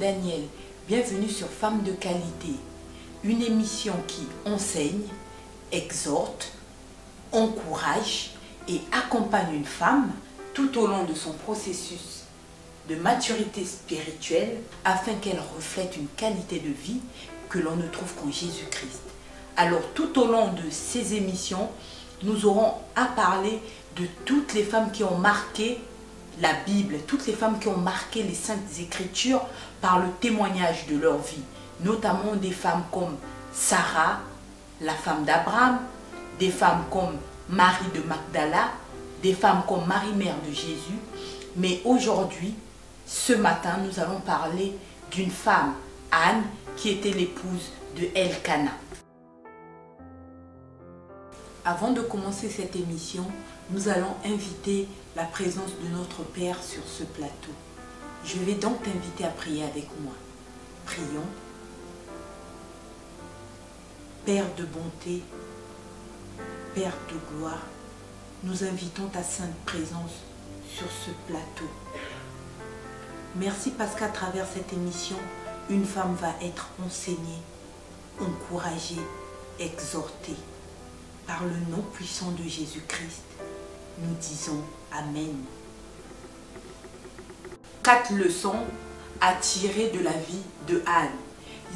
Daniel. Bienvenue sur Femmes de qualité, une émission qui enseigne, exhorte, encourage et accompagne une femme tout au long de son processus de maturité spirituelle afin qu'elle reflète une qualité de vie que l'on ne trouve qu'en Jésus-Christ. Alors tout au long de ces émissions, nous aurons à parler de toutes les femmes qui ont marqué la Bible, toutes les femmes qui ont marqué les Saintes Écritures par le témoignage de leur vie, notamment des femmes comme Sarah, la femme d'Abraham, des femmes comme Marie de Magdala, des femmes comme Marie-Mère de Jésus. Mais aujourd'hui, ce matin, nous allons parler d'une femme, Anne, qui était l'épouse de Elkana. Avant de commencer cette émission, nous allons inviter la présence de notre Père sur ce plateau. Je vais donc t'inviter à prier avec moi. Prions. Père de bonté, Père de gloire, nous invitons ta sainte présence sur ce plateau. Merci parce qu'à travers cette émission, une femme va être enseignée, encouragée, exhortée. Par le nom puissant de Jésus-Christ, nous disons Amen. 4 leçons à tirer de la vie de Anne.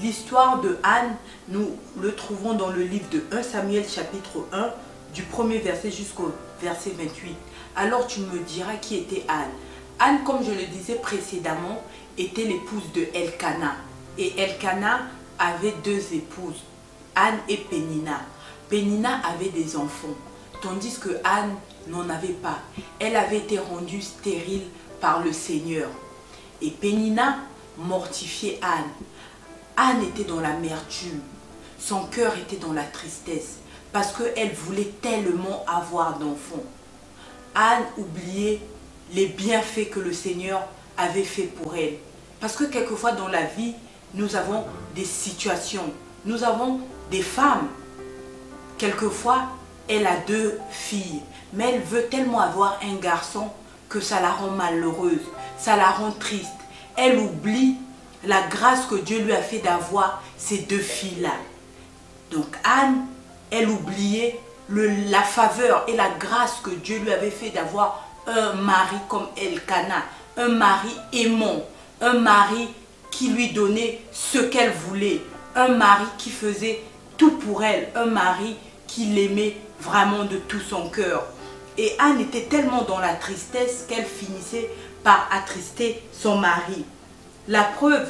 L'histoire de Anne, nous le trouvons dans le livre de 1 Samuel chapitre 1, du premier verset jusqu'au verset 28. Alors tu me diras qui était Anne. Anne, comme je le disais précédemment, était l'épouse de Elkana. Et Elkana avait 2 épouses, Anne et Pénina. Pénina avait des enfants, tandis que Anne n'en avait pas. Elle avait été rendue stérile par le Seigneur. Et Pénina mortifiait Anne. Anne était dans l'amertume. Son cœur était dans la tristesse parce qu'elle voulait tellement avoir d'enfants. Anne oubliait les bienfaits que le Seigneur avait fait pour elle. Parce que quelquefois dans la vie, nous avons des situations, nous avons des femmes. Quelquefois, elle a 2 filles, mais elle veut tellement avoir un garçon que ça la rend malheureuse, ça la rend triste. Elle oublie la grâce que Dieu lui a fait d'avoir ces 2 filles-là. Donc Anne, elle oubliait la faveur et la grâce que Dieu lui avait fait d'avoir un mari comme Elkana, un mari aimant, un mari qui lui donnait ce qu'elle voulait, un mari qui faisait tout pour elle, un mari qui l'aimait vraiment de tout son cœur. Et Anne était tellement dans la tristesse qu'elle finissait par attrister son mari. La preuve,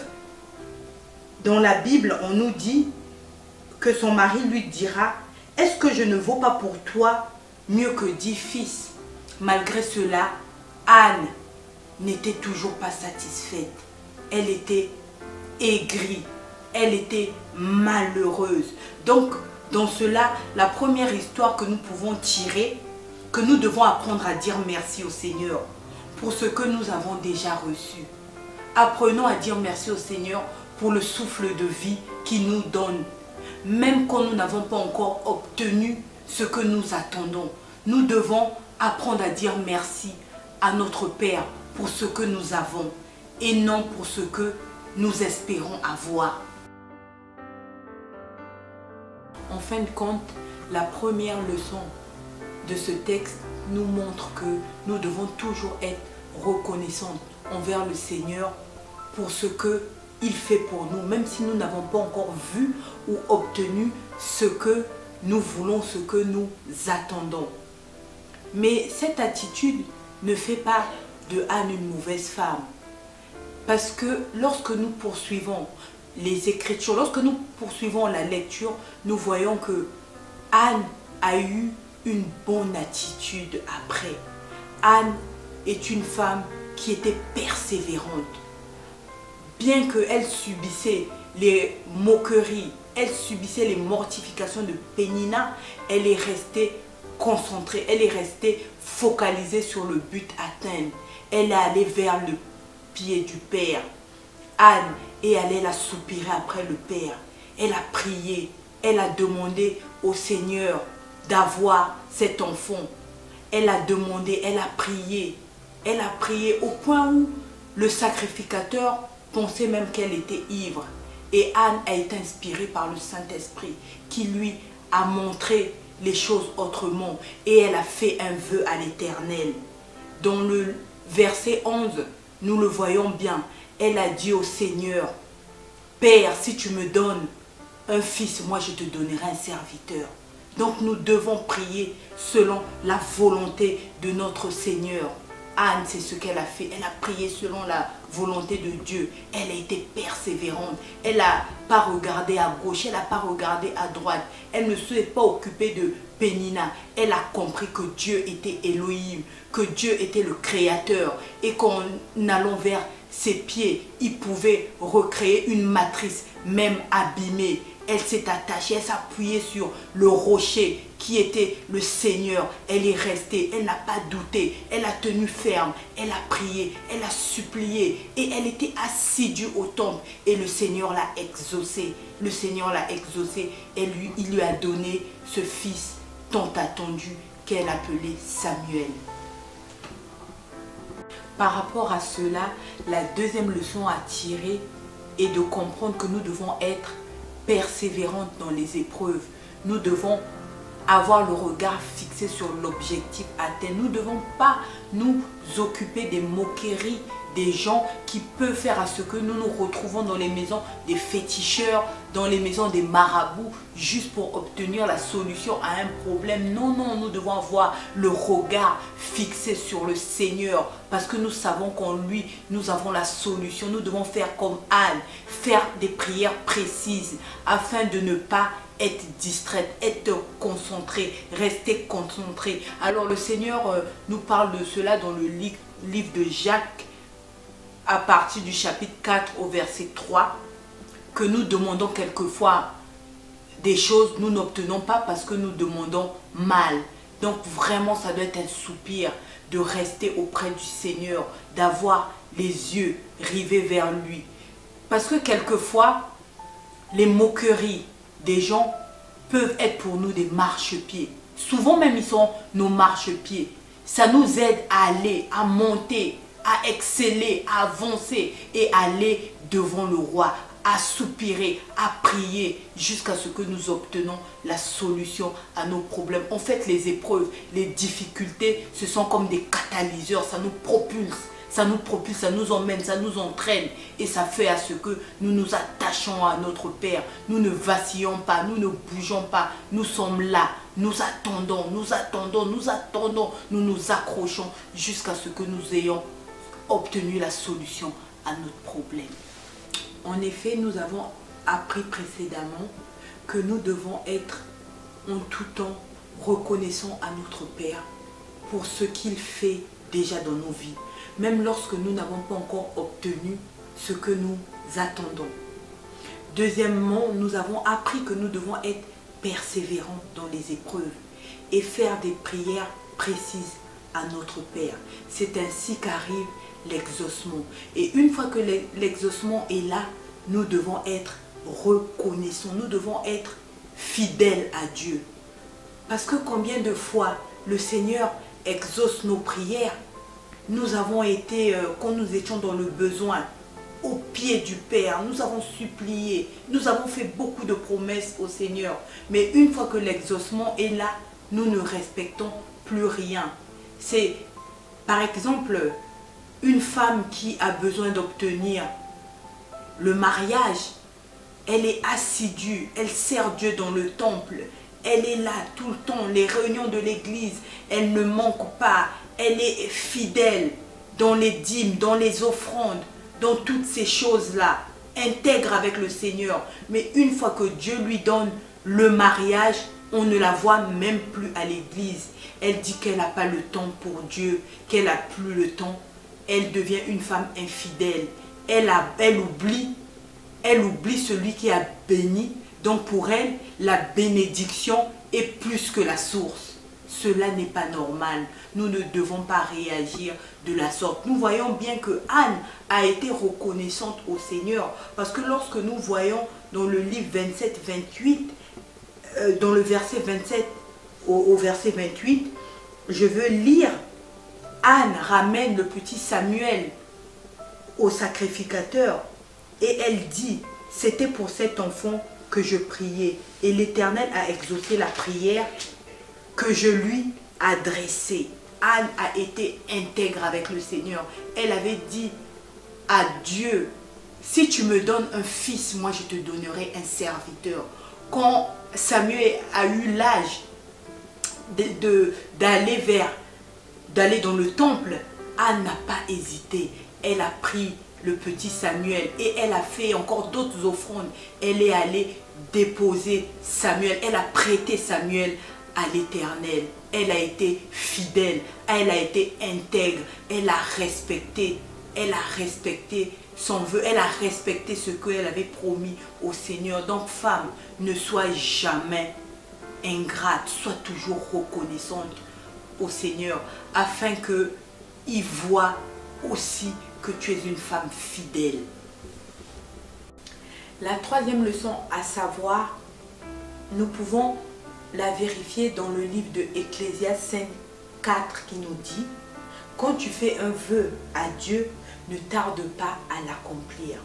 dans la Bible, on nous dit que son mari lui dira « Est-ce que je ne vaux pas pour toi mieux que 10 fils ?» Malgré cela, Anne n'était toujours pas satisfaite. Elle était aigrie, elle était malheureuse. Donc, dans cela, la première histoire que nous pouvons tirer, que nous devons apprendre à dire merci au Seigneur pour ce que nous avons déjà reçu. Apprenons à dire merci au Seigneur pour le souffle de vie qu'il nous donne. Même quand nous n'avons pas encore obtenu ce que nous attendons, nous devons apprendre à dire merci à notre Père pour ce que nous avons et non pour ce que nous espérons avoir. En fin de compte, la première leçon de ce texte nous montre que nous devons toujours être reconnaissants envers le Seigneur pour ce qu'il fait pour nous, même si nous n'avons pas encore vu ou obtenu ce que nous voulons, ce que nous attendons. Mais cette attitude ne fait pas de Anne une mauvaise femme. Parce que lorsque nous poursuivons les Écritures, lorsque nous poursuivons la lecture, nous voyons que Anne a eu une bonne attitude après. Anne est une femme qui était persévérante. Bien qu'elle subissait les moqueries, elle subissait les mortifications de Pénina, elle est restée concentrée, elle est restée focalisée sur le but à atteindre. Elle est allée vers le pied du Père. Anne est allée la soupirer après le Père. Elle a prié, elle a demandé au Seigneur d'avoir cet enfant. Elle a demandé, elle a prié au point où le sacrificateur pensait même qu'elle était ivre. Et Anne a été inspirée par le Saint-Esprit qui lui a montré les choses autrement. Et elle a fait un vœu à l'Éternel. Dans le verset 11, nous le voyons bien. Elle a dit au Seigneur, Père, si tu me donnes un fils, moi je te donnerai un serviteur. Donc nous devons prier selon la volonté de notre Seigneur. Anne, c'est ce qu'elle a fait. Elle a prié selon la volonté de Dieu. Elle a été persévérante. Elle n'a pas regardé à gauche, elle n'a pas regardé à droite. Elle ne s'est pas occupée de Pénina. Elle a compris que Dieu était Elohim, que Dieu était le Créateur. Et qu'en allant vers ses pieds, il pouvait recréer une matrice, même abîmée. Elle s'est attachée, elle s'est appuyée sur le rocher qui était le Seigneur. Elle est restée, elle n'a pas douté, elle a tenu ferme, elle a prié, elle a supplié et elle était assidue au temple et le Seigneur l'a exaucée. Le Seigneur l'a exaucée et il lui a donné ce fils tant attendu qu'elle appelait Samuel. Par rapport à cela, la deuxième leçon à tirer est de comprendre que nous devons être persévérante dans les épreuves. Nous devons avoir le regard fixé sur l'objectif atteint. Nous ne devons pas nous occuper des moqueries des gens qui peuvent faire à ce que nous nous retrouvons dans les maisons des féticheurs, dans les maisons des marabouts, juste pour obtenir la solution à un problème. Non, non, nous devons avoir le regard fixé sur le Seigneur parce que nous savons qu'en lui, nous avons la solution. Nous devons faire comme Anne, faire des prières précises afin de ne pas être distraite, être concentrée, rester concentrée. Alors le Seigneur nous parle de cela dans le livre de Jacques, à partir du chapitre 4 au verset 3, que nous demandons quelquefois des choses, nous n'obtenons pas parce que nous demandons mal. Donc vraiment, ça doit être un soupir de rester auprès du Seigneur, d'avoir les yeux rivés vers lui. Parce que quelquefois, les moqueries des gens peuvent être pour nous des marchepieds. Souvent même, ils sont nos marchepieds. Ça nous aide à aller, à monter, à exceller, à avancer et aller devant le roi, à soupirer, à prier jusqu'à ce que nous obtenons la solution à nos problèmes. En fait, les épreuves, les difficultés, ce sont comme des catalyseurs, ça nous propulse. Ça nous propulse, ça nous emmène, ça nous entraîne et ça fait à ce que nous nous attachons à notre Père. Nous ne vacillons pas, nous ne bougeons pas, nous sommes là, nous attendons, nous attendons, nous attendons, nous nous accrochons jusqu'à ce que nous ayons obtenu la solution à notre problème. En effet, nous avons appris précédemment que nous devons être en tout temps reconnaissants à notre Père pour ce qu'il fait déjà dans nos vies, même lorsque nous n'avons pas encore obtenu ce que nous attendons. Deuxièmement, nous avons appris que nous devons être persévérants dans les épreuves et faire des prières précises à notre Père. C'est ainsi qu'arrive l'exaucement. Et une fois que l'exaucement est là, nous devons être reconnaissants, nous devons être fidèles à Dieu. Parce que combien de fois le Seigneur exauce nos prières, nous avons été, quand nous étions dans le besoin, au pied du Père, nous avons supplié, nous avons fait beaucoup de promesses au Seigneur. Mais une fois que l'exaucement est là, nous ne respectons plus rien. C'est par exemple une femme qui a besoin d'obtenir le mariage. Elle est assidue, elle sert Dieu dans le temple. Elle est là tout le temps, les réunions de l'église, elle ne manque pas. Elle est fidèle dans les dîmes, dans les offrandes, dans toutes ces choses-là, intègre avec le Seigneur. Mais une fois que Dieu lui donne le mariage, on ne la voit même plus à l'église. Elle dit qu'elle n'a pas le temps pour Dieu, qu'elle n'a plus le temps. Elle devient une femme infidèle. Elle oublie celui qui a béni. Donc pour elle, la bénédiction est plus que la source. Cela n'est pas normal. Nous ne devons pas réagir de la sorte. Nous voyons bien que Anne a été reconnaissante au Seigneur. Parce que lorsque nous voyons dans le livre 27-28, dans le verset 27 au verset 28, je veux lire, Anne ramène le petit Samuel au sacrificateur Et elle dit, c'était pour cet enfant que je priais. Et l'Éternel a exaucé la prière que je lui adressée. Anne a été intègre avec le Seigneur. Elle avait dit à Dieu, si tu me donnes un fils, moi je te donnerai un serviteur. Quand Samuel a eu l'âge d'aller dans le temple, Anne n'a pas hésité. Elle a pris le petit Samuel et elle a fait encore d'autres offrandes. Elle est allée déposer Samuel. Elle a prêté Samuel à l'Éternel. Elle a été fidèle. Elle a été intègre. Elle a respecté son vœu. Elle a respecté ce qu'elle avait promis au Seigneur. Donc femme, ne sois jamais ingrate. Sois toujours reconnaissante au Seigneur afin qu'il voit aussi que tu es une femme fidèle. La troisième leçon à savoir, nous pouvons la vérifier dans le livre de Ecclésiaste 5:4 qui nous dit: quand tu fais un vœu à Dieu, ne tarde pas à l'accomplir.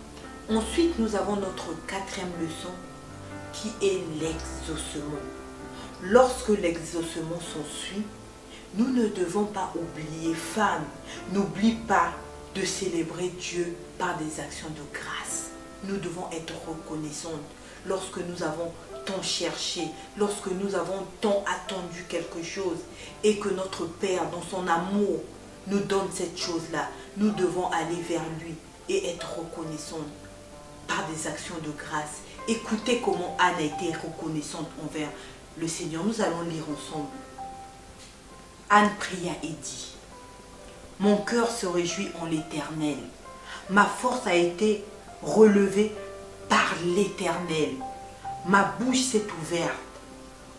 Ensuite, nous avons notre quatrième leçon qui est l'exaucement. Lorsque l'exaucement s'ensuit, nous ne devons pas oublier, femme, n'oublie pas de célébrer Dieu par des actions de grâce. Nous devons être reconnaissantes lorsque nous avons tant cherché, lorsque nous avons tant attendu quelque chose et que notre Père, dans son amour, nous donne cette chose-là. Nous devons aller vers lui et être reconnaissantes par des actions de grâce. Écoutez comment Anne a été reconnaissante envers le Seigneur. Nous allons lire ensemble. Anne pria et dit: mon cœur se réjouit en l'Éternel. Ma force a été relevée par l'Éternel. Ma bouche s'est ouverte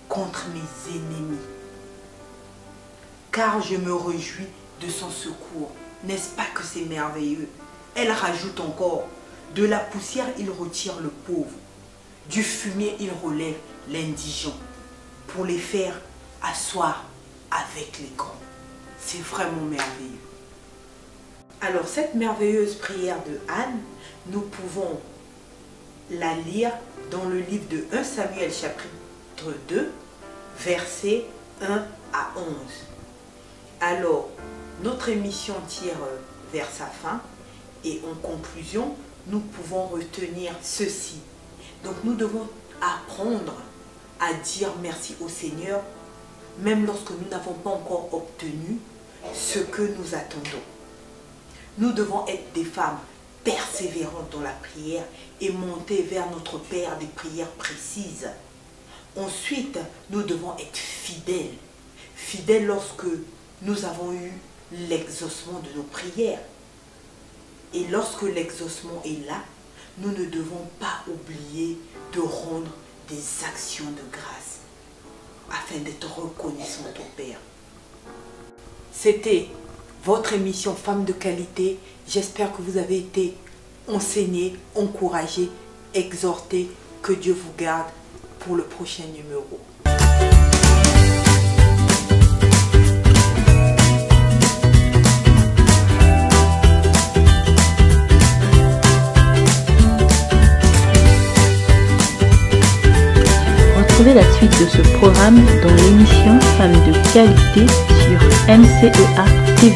contre mes ennemis. Car je me réjouis de son secours. N'est-ce pas que c'est merveilleux? Elle rajoute encore: de la poussière il retire le pauvre. Du fumier il relève l'indigent. Pour les faire asseoir avec les grands. C'est vraiment merveilleux. Alors cette merveilleuse prière de Anne, nous pouvons la lire dans le livre de 1 Samuel chapitre 2, versets 1 à 11. Alors, notre émission tire vers sa fin et en conclusion, nous pouvons retenir ceci. Donc nous devons apprendre à dire merci au Seigneur, même lorsque nous n'avons pas encore obtenu ce que nous attendons. Nous devons être des femmes persévérantes dans la prière et monter vers notre Père des prières précises. Ensuite, nous devons être fidèles. Fidèles lorsque nous avons eu l'exaucement de nos prières. Et lorsque l'exaucement est là, nous ne devons pas oublier de rendre des actions de grâce afin d'être reconnaissants au Père. C'était votre émission Femmes de qualité. J'espère que vous avez été enseignés, encouragés, exhortés. Que Dieu vous garde pour le prochain numéro. Retrouvez la suite de ce programme dans l'émission Femmes de qualité sur MCEA TV.